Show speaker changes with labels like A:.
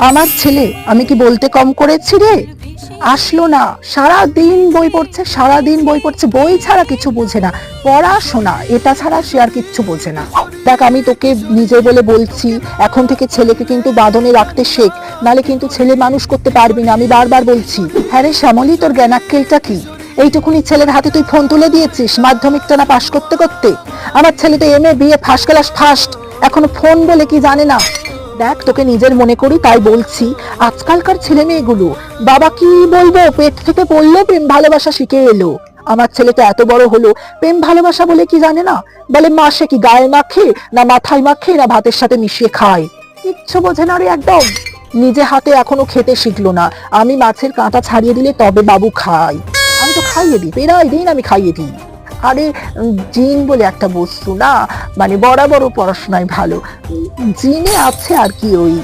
A: আমার ছেলে, আমি কি বলতে কম করেছি রে? আসলো না, সারা দিন বই পড়ছে, সারা দিন বই পড়ছে, বই ছাড়া কিছু বোঝে না। পড়াশোনা এটা ছাড়া সে আর কিচ্ছু বোঝে না। দেখ, আমি তোকে নিজে বলে বলছি, এখন থেকে ছেলেকে কিন্তু বাঁধনে রাখতে শেখ, নালে কিন্তু ছেলে মানুষ করতে পারবি না, আমি বারবার বলছি। হ্যাঁ রে শ্যামলী, তোর জ্ঞানাক্কেলটা কি? এইটুকুনি ছেলের হাতে তুই ফোন তুলে দিয়েছিস মাধ্যমিকটা না পাশ করতে করতে। আমার ছেলে তো MA BA first class first, এখনো ফোন বলে কি জানে না। দেখ, তোকে নিজের মনে করি তাই বলছি, আজকালকার ছেলে মেয়েগুলো, বাবা কি বলবো, পেট থেকে পড়লো প্রেম ভালোবাসা শিখে এলো। আমার ছেলে তো এত বড় হলো, প্রেম ভালোবাসা বলে কি জানে না। বলে মাসে কি গায়ে মাখে, না মাথায় মাখে, না ভাতের সাথে মিশিয়ে খায়, কিচ্ছু বোঝে না রে একদম। নিজে হাতে এখনো খেতে শিখলো না। আমি মাছের কাঁটা ছাড়িয়ে দিলে তবে বাবু খায়। আমি তো খাইয়ে দিই, প্রায় দিন আমি খাইয়ে দিই। আরে জিন বলে একটা বস্তু না, মানে বরাবরও পড়াশোনায় ভালো, জিনে আছে আর কি ওই।